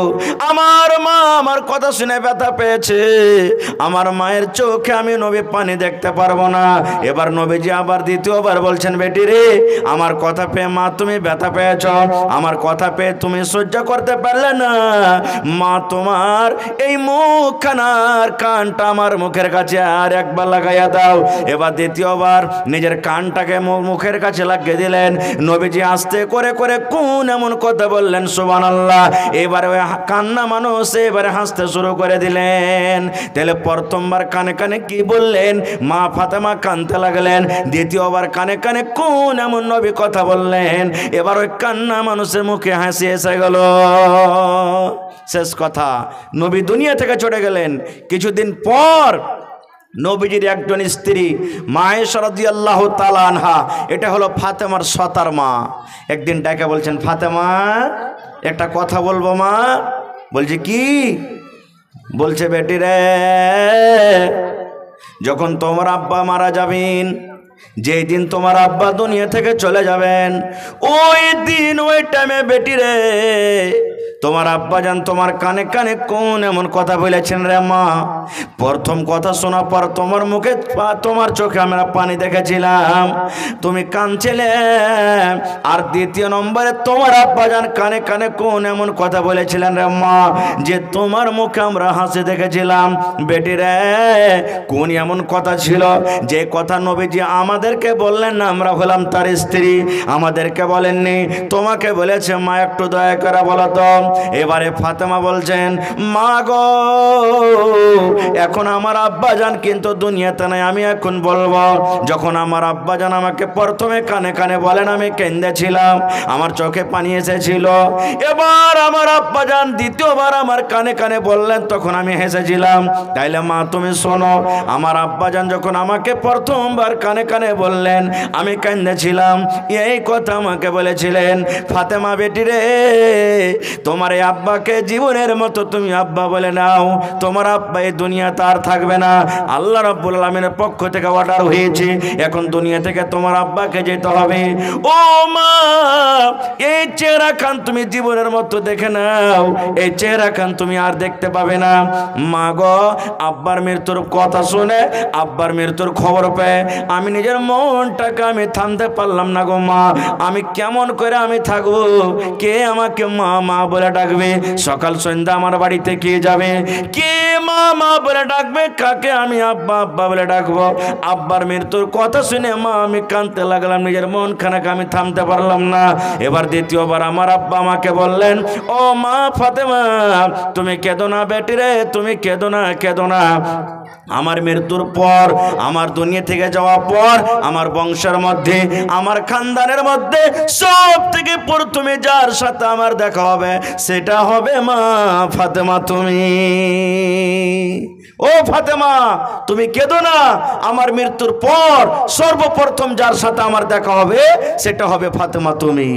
আমার মা আমার কথা শুনে ব্যথা পেয়েছে, আমার মায়ের চোখে আমি নবী পানি দেখতে পারবো না। এবার নবীজি আবার দ্বিতীয়বার বলছেন, বেটি রে, আমার কথা পেয়ে মা তুমি ব্যথা পেয়েছ, আমার কথা পেয়ে তুমি সহ্য করতে পারলে না, মা তোমার এই মুখখানার কানটা আমার মুখের কাছে আর একবার লাগাইয়া দাও। এবার দ্বিতীয়বার নিজের কানটাকে মুখের কাছে লাগিয়ে দিলেন। নবীজি আস্তে করে করে কোন এমন কথা বললেন, সুবহানাল্লাহ। এবারে ওই কান্না মানুষ এবারে হাসতে শুরু করে দিলেন। তাহলে প্রথমবার কানে কানে কি বললেন, মা ফাতেমা কানতে লাগলেন। দ্বিতীয়বার কানে কানে কোন এমন নবী কথা বললেন, এবার ওই কান্না মানুষের মুখে হাসি এসে গেল। শেষ কথা, নবী দুনিয়া থেকে চলে গেলেন। কিছুদিন পর নবীজির একজন স্ত্রী মা আয়েশা রাদিয়াল্লাহু তাআলা আনহা, এটা হলো ফাতেমার সতার মা, একদিন ডাকে বলছেন, ফাতেমা একটা কথা বলবো মা। বলছে, কি? বলছে, বেটি রে, যখন তোমার আব্বা মারা যাবেন, যেই দিন তোমার আব্বা দুনিয়া থেকে চলে যাবেন, ওই দিন ওই টাইমে বেটি রে, তোমার আব্বা জান তোমার কানে কানে কোন এমন কথা বলেছেন রে মা। প্রথম কথা শোনার পর তোমার মুখে তোমার চোখে আমরা পানি দেখেছিলাম, তুমি কাঁদছিলে। আর দ্বিতীয় নম্বরে তোমার আব্বা জান কানে কানে কোন এমন কথা বলেছিলেন রে মা, যে তোমার মুখে আমরা হাসি দেখেছিলাম। বেটি রে, কোন এমন কথা ছিল যে কথা নবীজি আমাদেরকে বললেন না, আমরা হলাম তার স্ত্রী, আমাদেরকে বলেননি, তোমাকে বলেছে। মা একটু দয়া করে বলো তো। এবারে ফাতেমা বলছেন, মা গো, এখন আমার আব্বাজান কিন্তু দুনিয়াতে নাই, আমি এখন বলবো। যখন আমার আব্বাজান আমাকে প্রথমে কানে কানে বলেন, আমি কেঁদেছিলাম, আমার চোখে পানি এসেছিল। এবার আমার আব্বাজান দ্বিতীয়বার আমার কানে কানে বললেন, তখন আমি হেসেছিলাম। তাইলে মা তুমি শোনো, আমার আব্বাজান যখন আমাকে প্রথমবার কানে কানে বললেন, আমি কেঁদেছিলাম, এই কথা আমাকে বলেছিলেন। ফাতেমা বেটি রে, তোমার এই আব্বাকে জীবনের মতো তুমি আব্বা বলে নাও। তোমার আব্বা এই দুনিয়া তার থাকবে না, আল্লাহ রাব্বুল আলামিনের পক্ষ থেকে অর্ডার হয়েছে, এখন দুনিয়া থেকে তোমার আব্বাকে যেতে হবে। ও মা, এই চেহারা খান তুমি জীবনের মতো দেখে নাও, এই চেহারা খান তুমি আর দেখতে পাবে না। মা গো, আব্বার মৃত্যুর কথা শুনে, আব্বার মৃত্যুর খবর পেয়ে আমি নিজের মনটাকে আমি থামতে পারলাম না গো মা। আমি কেমন করে আমি থাকবো? কে আমাকে মা মা বলে ডাকবে? সকাল সন্ধ্যা আমার বাড়িতে কে যাবে? কে মা মা বলে ডাকবে? কাকে আমি আব্বা আব্বা বলে ডাকবো? আব্বার মৃত্যুর কথা শুনে মা আমি কাঁদতে লাগলাম, নিজের মন খানাকে আমি থামতে পারলাম না। এবার দ্বিতীয়বার আমার আব্বা আমাকে বললেন, ও মা ফাতেমা, তুমি কেঁদো না বেটি রে, তুমি কেঁদো না, কেঁদো না। আমার মৃত্যুর পর, আমার দুনিয়া থেকে যাওয়ার পর, আমার বংশের মধ্যে, আমার খানদানের মধ্যে সব থেকে প্রথমে যার সাথে আমার দেখা হবে, সেটা হবে মা ফাতেমা তুমি। ও ফাতেমা, তুমি কেঁদো না, আমার মৃত্যুর পর সর্বপ্রথম যার সাথে আমার দেখা হবে, সেটা হবে ফাতেমা তুমি।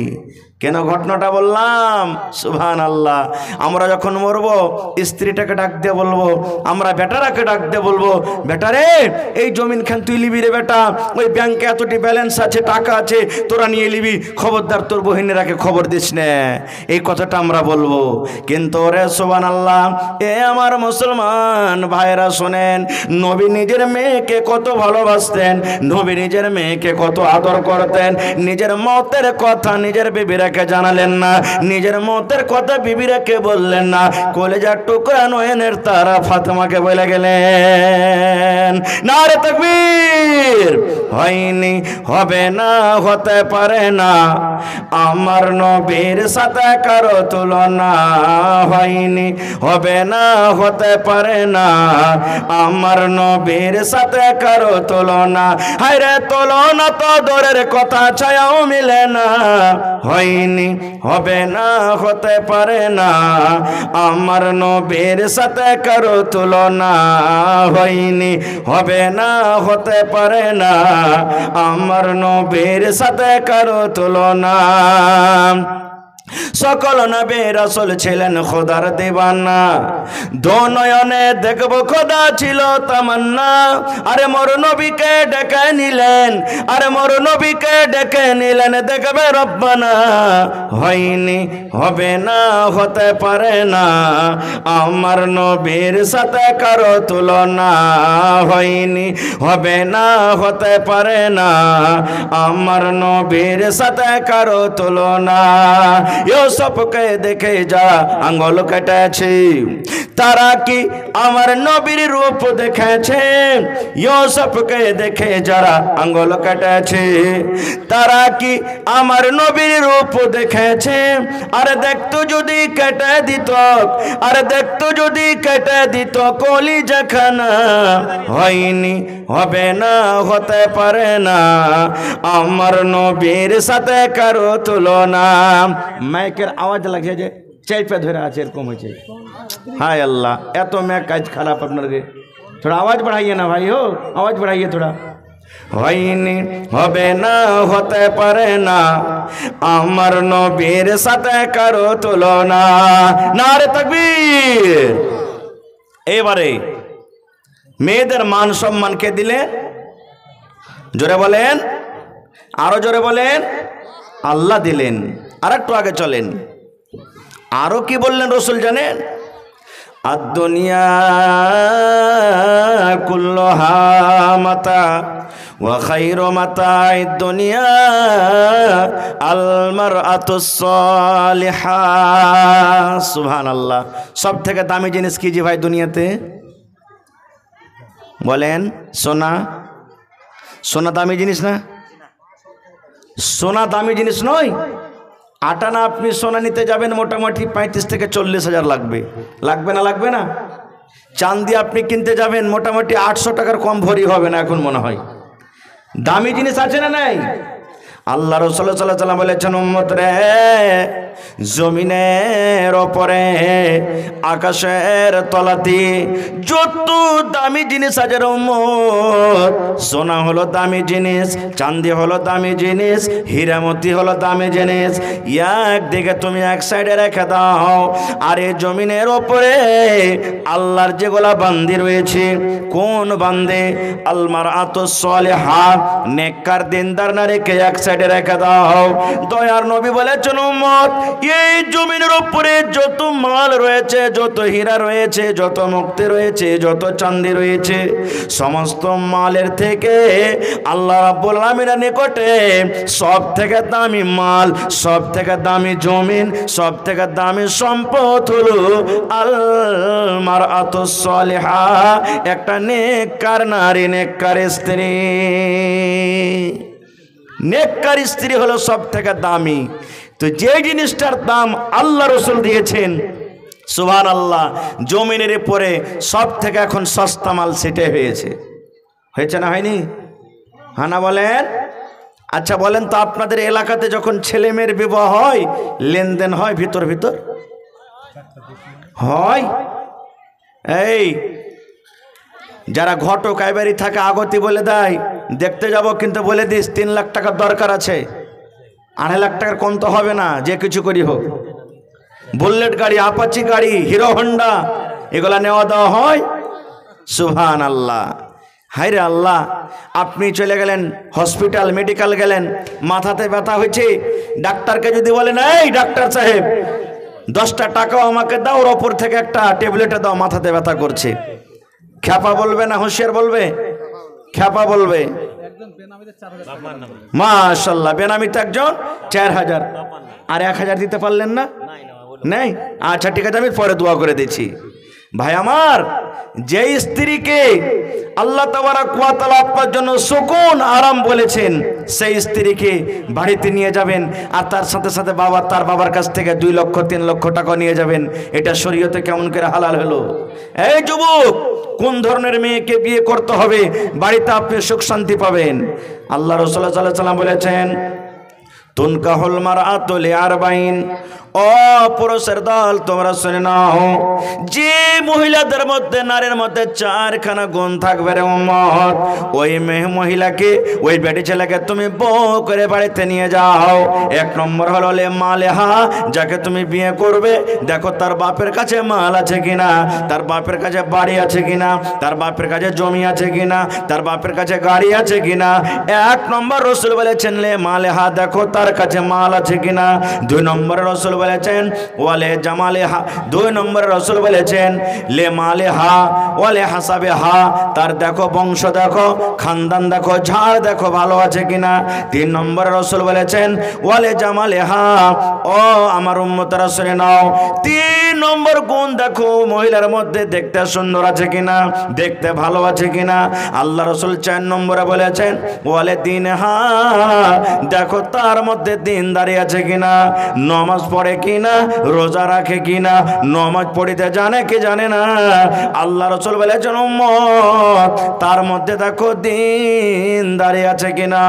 কেন ঘটনাটা বললাম? সুবহানাল্লাহ। আমরা যখন মরবো, স্ত্রীটাকে ডাক দিয়ে বলবো, আমরা বেটারাকে ডাক দিয়ে বলবো, বেটা রে, এই জমিন খান তুই লিবি রে বেটা, ওই ব্যাংকে এতটি ব্যালেন্স আছে, টাকা আছে, তোরা নিয়ে লিবি, খবরদার তোর বহিনেরাকে খবর দিস না, এই কথাটা আমরা বলবো। কিন্তু রে সুবহানাল্লাহ, এ আমার মুসলমান ভাইরা শোনেন, নবী নিজের মেয়েকে কত ভালোবাসতেন, নবী নিজের মেয়েকে কত আদর করতেন, নিজের মতের কথা নিজের বিবিরা বিবিরাকে জানালেন না, নিজের মতের কথা বিবিরাকে বললেন না, কলেজার টুকরা নয়নের তারা ফাতেমাকে বলে গেলেন, নারে তাকবীর। হয়নি, হবে না, হতে পারে না, আমার নবীর সাথে কারো তুলনা। হয়নি, হবে না, হতে পারে না, আমার নবীর সাথে কারো তুলনা। হায়রে তুলনা তো দূরের কথা, ছায়াও মিলে না। হয়নি, হবে না, হতে পারে না, আমার নবীর সাথে কারো তুলনা। হয়নি, হবে না, হতে পারে না, আমার নবীর সাথে কারো তুলনা। সকল নবী রাসূল ছিলেন খোদার দিওয়ানা, দো নয়নে দেখব খোদা ছিল তামান্না। আরে মোর নবীকে ডেকে নিলেন, আরে মোর নবীকে ডেকে নিলেন, দেখবে রব্বানা। হয়নি, হবে না, হতে পারে না, আমার নবীর সাথে কারো তুলনা। হয়নি, হবে না, হতে পারে না, আমার নবীর সাথে কারো তুলনা। ইউসুফকে দেখে যা আঙ্গুল কেটেছে, তারা কি আমার নবীর রূপ দেখেছে? ইউসুফকে দেখে যারা আঙ্গুল কেটেছে, তারা কি আমার নবীর রূপ দেখেছে? আরে দেখতো যদি কেটে দিত, আরে দেখতো যদি কেটে দিত কলিজাখানা। হয়নি, হবে না, হতে পারে না, আমার নবীর সাথে কারো তুলনা। মাইকের আওয়াজ লাগছে যে চাইপে ধরে আছে, এরকম হয়েছে। হায় আল্লাহ, এত ম্যাক কাজ খারাপ আপনাকে। थोड़ा आवाज बढ़ाइए ना भाई हो, आवाज बढ़ाइए थोड़ा। হয়নি, হবে না, হতে পারে না, আমার নবীর সাথে কারো তুলনা। নারে তাকবীর। এবারে মেয়েদের মান সম্মান কে দিলেন? জোরে বলেন, আরো জোরে বলেন। আল্লাহ দিলেন। আর একটু আগে চলেন, আরো কি বললেন রসুল জানেন? আদ-দুনিয়া কুল্লুহা মাতা ওয়া খায়রু মাতা'id দুনিয়া আল মারআতুস সালিহা। সুবহানাল্লাহ। সব থেকে দামি জিনিস কি জি ভাই দুনিয়াতে? বলেন। সোনা। সোনা দামি জিনিস না? সোনা দামি জিনিস নয়। আটা না আপনি সোনা নিতে যাবেন মোটামুটি 35 থেকে 40 হাজার লাগবে, লাগবে না? লাগবে না? চাঁদি আপনি কিনতে যাবেন মোটামুটি 800 টাকার কম ভরি হবে না এখন মনে হয়। দামি জিনিস আছে না নাই? আল্লাহ রাসূল সাল্লাল্লাহু আলাইহি ওয়াসাল্লাম বলেছেন, উম্মত রে, জমিনের ওপরে আকাশের তলাতে যত দামি জিনিস আছে রে উম্মত, সোনা হলো দামি জিনিস, চাঁদি হলো দামি জিনিস, হীরামতি হলো দামি জিনিস। একদিকে তুমি এক সাইডে রেখে দাও, আর এই জমিনের ওপরে আল্লাহর যেগুলা বান্দি রয়েছে, কোন বান্দে? আল মারআতুস সালিহা, নেককার দিনদার নারীকে এক সাইডে রেখে দাও। দয়ার নবী বলেছেন, উম্মত, এই জমিনের উপরে যত মাল রয়েছে, যত হীরা রয়েছে, যত মুক্তি রয়েছে, যত চাঁদি রয়েছে, সমস্ত মালের থেকে আল্লাহ রাব্বুল আলামিনের নিকটে সব থেকে দামি মাল, সব থেকে দামি জমিন, সব থেকে দামি সম্পদ হলো আল মারআতুস সালিহা, একটা নেককার নারী, নেককার স্ত্রী। নেককার স্ত্রী হলো সব থেকে দামি। তো যে জিনিসটার দাম আল্লাহ রসুল দিয়েছেন, সুবহানাল্লাহ, জমিনের পরে সব থেকে এখন সস্তা মাল সেটাই হয়েছে। হয়েছে না হয়নি? হানা বলেন। আচ্ছা বলেন তো, আপনাদের এলাকাতে যখন ছেলে মেয়ের বিবাহ হয়, লেনদেন হয় ভিতর ভিতর? হয়? এই যারা ঘটক আইবারি থাকে আগতি বলে দেয়, দেখতে যাব কিন্তু বলে দিস 3 লাখ টাকার দরকার আছে, 2.5 লাখ টাকার কম তো হবে না, যে কিছু করি হোক। বুলেট গাড়ি, আপাচি গাড়ি, হিরো হন্ডা, এগুলা নেওয়া দেওয়া হয়। সুবহানাল্লাহ। হায়রে আল্লাহ, আপনি চলে গেলেন হসপিটাল, মেডিকেল গেলেন, মাথাতে ব্যথা হয়েছে, ডাক্তারকে যদি বলেন, এই ডাক্তার সাহেব 10টা টাকাও আমাকে দাও, ওর ওপর থেকে একটা ট্যাবলেটে দাও, মাথাতে ব্যথা করছে, খ্যাপা বলবে না হুঁশিয়ার বলবে? খ্যাপা বলবে। মাশাআল্লাহ, বেনামিতে একজন 4000, আর 1000 দিতে পারলেন না? নেই? আচ্ছা ঠিক আছে, আমি পরে দোয়া করে দিচ্ছি। ভাই আমার, যে স্ত্রীকে আল্লাহ তাবারক ওয়া তাআলা আপনার জন্য সুকুন আরাম বলেছেন, সেই স্ত্রীকে বাড়িতে নিয়ে যাবেন আর তার সাথে সাথে তার বাবার কাছ থেকে 2 লক্ষ 3 লক্ষ টাকা নিয়ে যাবেন। এটা শরীয়তে কেমন করে হালাল হলো? এই যুবক, কোন ধরনের মেয়েকে বিয়ে করতে হবে বাড়িতে আপনি সুখ শান্তি পাবেন? আল্লাহ রাসূল সাল্লাল্লাহু আলাইহি ওয়াসাল্লাম বলেছেন, তুনকাহুল মারআতু লিআরবাইন। ও পুরুষের দল, তোমরা শুনে নাও, যে মহিলাদের মধ্যে, নারীর মধ্যে 4খানা গুণ থাকবে রে উম্মত, ওই মহিলাকে, ওই বেটি ছেলেকে তুমি বউ করে বাড়িতে নিয়ে যাও। 1 নম্বর হলো লে মালেহা, যাকে তুমি বিয়ে করবে দেখো তার বাপের কাছে মাল আছে কিনা, তার বাপের কাছে বাড়ি আছে কিনা, তার বাপের কাছে জমি আছে কিনা, তার বাপের কাছে গাড়ি আছে কিনা। 1 নম্বর রাসূল বলেছেন লে মালেহা, দেখো তার কাছে মাল আছে কিনা। 2 নম্বর রাসূল বলেছেন ওয়ালে জামালেহা, 2 নম্বর রাসূল বলেছেন লে মালেহা ওয়ালে হাসাবেহা, তার দেখো বংশ, দেখো খানদান, দেখো ঝাড় দেখো ভালো আছে কিনা। 3 নম্বর রাসূল বলেছেন ওয়ালে জামালেহা। ও আমার উম্মতরা শুনে নাও, 3 নম্বর গুণ দেখো মহিলার মধ্যে দেখতে সুন্দর আছে কিনা, দেখতে ভালো আছে কিনা। আল্লাহ রাসূল 4 নম্বরে বলেছেন ওয়ালে দিনহা, দেখো তার মধ্যে দিনদারি আছে কিনা, নামাজ পড়ে কিনা, রোজা রাখে কিনা। নামাজ পড়িতে জানে কি জানে না। আল্লাহ রাসূল বলেছেন উম্মত, তার মধ্যে দেখো দিনদারি আছে কিনা।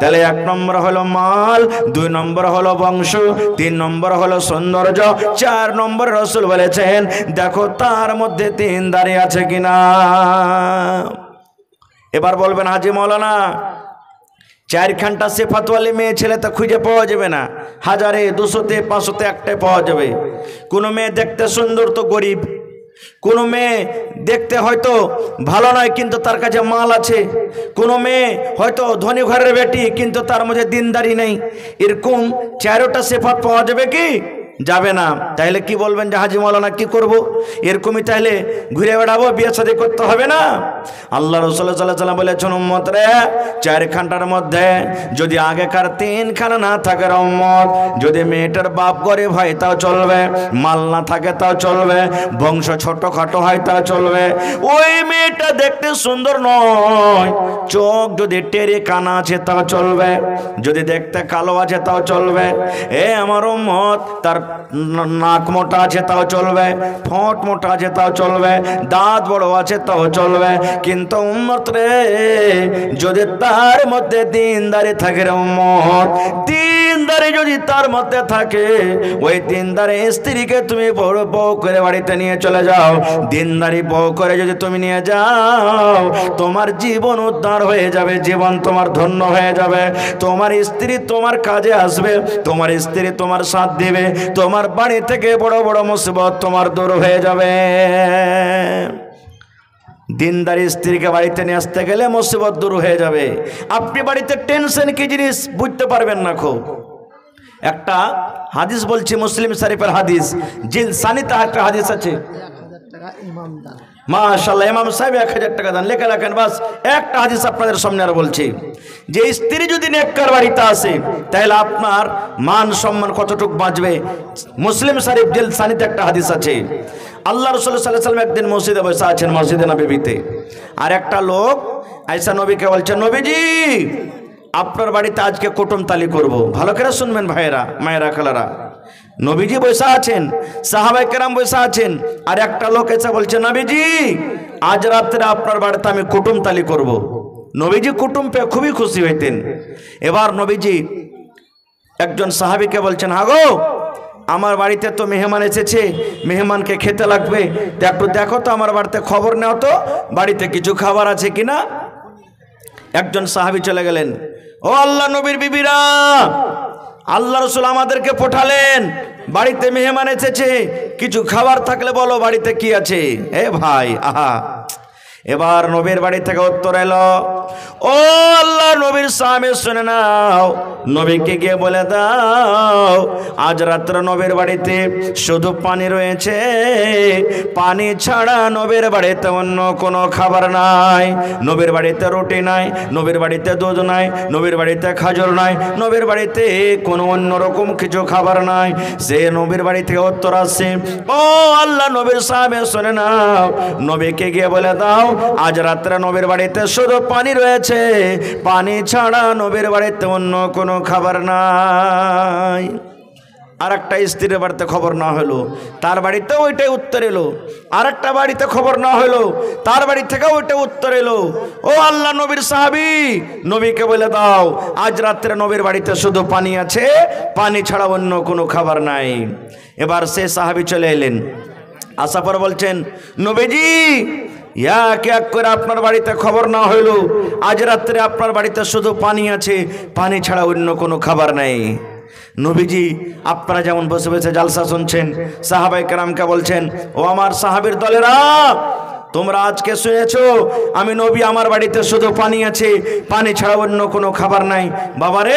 তাহলে 1 নম্বর হলো মাল, 2 নম্বর হলো বংশ, 3 নম্বর হলো সৌন্দর্য, 4 নম্বর রাসূল বলেছেন দেখো তার মধ্যে দিনদারি আছে কিনা। এবার বলবেন হাজী মাওলানা, 4খানটা সিফাতওয়ালি মেয়ে ছেলে তো খুঁজে পাওয়া যাবে না, 1000-এ 200-তে 500-তে একটাই পাওয়া যাবে। কোনো মেয়ে দেখতে সুন্দর তো গরিব, কোনো মেয়ে দেখতে হয়তো ভালো নয় কিন্তু তার কাছে মাল আছে, কোনো মেয়ে হয়তো ধনী ঘরের বেটি কিন্তু তার মধ্যে দিনদারি নেই। এরকম 4টা সিফাত পাওয়া যাবে কি? যাবে না। তাহলে কি বলবেন যে হাজী মাওলানা কি করব? এরকমই তাহলে ঘুরে বেড়াবো, বিয়ে শাদী করতে হবে না? আল্লাহ রাসূল সাল্লাল্লাহু আলাইহি ওয়াসাল্লাম বলেছেন উম্মত রে, 4খানটার মধ্যে যদি আগেকার 3খানা না থাকে রে উম্মত, যদি মেয়েটার বাপ গরিব হয় তাও চলবে, মাল না থাকে তাও চলবে, বংশ ছোটখাটো হয় তাও চলবে, ওই মেয়েটা দেখতে সুন্দর নয়, চোখ যদি টেরে কানা আছে তাও চলবে, যদি দেখতে কালো আছে তাও চলবে। এ আমার উম্মত, তার নাক মোটা আছে তাও চলবে, ঠোঁট মোটা আছে তাও চলবে, দাঁত বড় আছে তাও চলবে, কিন্তু উম্মত রে, যদি তার মধ্যে দিনদারি থাকে রে উম্মত, দিনদারি যদি তার মধ্যে থাকে, ওই দিনদারি স্ত্রীকে তুমি বড় বউ করে বাড়িতে নিয়ে চলে যাও। দিনদারি বউ করে যদি তুমি নিয়ে যাও, তোমার জীবন উদ্ধার হয়ে যাবে, জীবন তোমার ধন্য হয়ে যাবে। তোমার স্ত্রী তোমার কাজে আসবে, তোমার স্ত্রী তোমার সাথ দিবে, তোমার বাড়ি থেকে বড় বড় মুসিবত তোমার দূর হয়ে যাবে। দিনদারি স্ত্রীকে বাড়িতে নিয়ে আসতে গেলে মুসিবত দূর হয়ে যাবে। আপনি বাড়িতে টেনশন কি জিনিস বুঝতে পারবেন না। খুব একটা হাদিস বলছি, মুসলিম শরীফের হাদিস, জিলসানিতে একটা হাদিস আছে, মাশাআল্লাহ ইমাম সাহেব 1000 টাকা দান লেখা রাখেন। বাস একটা হাদিস আপনাদের সামনে আর বলছি, যে স্ত্রী যদি নেককার বাড়িতে আসে তাহলে আপনার মান সম্মান কতটুকু বাঁচবে। মুসলিম শরীফ জিলসানিতে একটা হাদিস আছে, আল্লাহ রাসূল সাল্লাল্লাহু আলাইহি ওয়াসাল্লাম একদিন মসজিদে বসে আছেন, মসজিদে নববীতে, আর একটা লোক আয়েশা নবীকে বলছে, নবীজি আপনার বাড়িতে আজকে কুটুমতালি করব। ভালো করে শুনবেন ভাইয়েরা, মায়েরা, খালারা। নবীজি বসে আছেন, সাহাবায়ে কেরাম বসে আছেন, আর একটা লোক এসে বলছে, নবীজি আজ রাত্রে আপনার বাড়িতে আমি কুটুমতালি করব। নবীজি কুটুম পেয়ে খুবই খুশি হইতেন। এবার নবীজি একজন সাহাবীকে বলছেন, হাগো আমার বাড়িতে তো মেহমান এসেছে, মেহমানকে খেতে লাগবে, একটু দেখো তো আমার বাড়িতে, খবর নাও তো বাড়িতে কিছু খাবার আছে কিনা। একজন সাহাবী চলে গেলেন, ও আল্লাহ নবীর বিবিরা, আল্লাহ রাসূল আমাদেরকে পাঠালেন, বাড়িতে মেহমান এসেছে, কিছু খাবার থাকলে বলো বাড়িতে কি আছে। এ ভাই, আহা, এবার নবীর বাড়ি থেকে উত্তর এলো, ও আল্লাহ নবীর সাহাবী শুনে নাও, নবীকে গিয়ে বলে দাও আজ রাত্রে নবীর বাড়িতে শুধু পানি রয়েছে, পানি ছাড়া নবীর বাড়িতে অন্য কোনো খাবার নাই। নবীর বাড়িতে রুটি নাই, নবীর বাড়িতে দুধ নাই, নবীর বাড়িতে খাজুর নাই, নবীর বাড়িতে কোনো অন্যরকম কিছু খাবার নাই। সে নবীর বাড়ি থেকে উত্তর আসছে, ও আল্লাহ নবীর সাহাবী শুনে নাও, নবীকে গিয়ে বলে দাও আজ রাত্রে নবীর বাড়িতে শুধু পানি রয়েছে, পানি ছাড়া নবীর বাড়িতে অন্য কোনো খাবার নাই। আর একটা স্ত্রীর বাড়িতে খবর না হলো, তার বাড়িতে ওইটাই উত্তর এলো। আর একটা বাড়িতে খবর না হলো, তার বাড়ি থেকে ওইটা উত্তর এলো। ও আল্লাহ নবীর সাহাবী, নবীকে বলে দাও আজ রাত্রে নবীর বাড়িতে শুধু পানি আছে, পানি ছাড়া অন্য কোনো খাবার নাই। এবার সে সাহাবী চলে এলেন, আসার পর বলছেন, নবীজি এক এক করে আপনার বাড়িতে খবর না হইলো, আজ রাত্রে আপনার বাড়িতে শুধু পানি আছে, পানি ছাড়া অন্য কোনো খাবার নাই। নবীজি আপনারা যেমন বসে বসে জালসা শুনছেন, সাহাবায়ে কেরামকে বলছেন, ও আমার সাহাবীর দলেরা, তোমরা আজকে শুনেছো আমি নবী আমার বাড়িতে শুধু পানি আছে, পানি ছাড়া অন্য কোনো খাবার নাই। বাবারে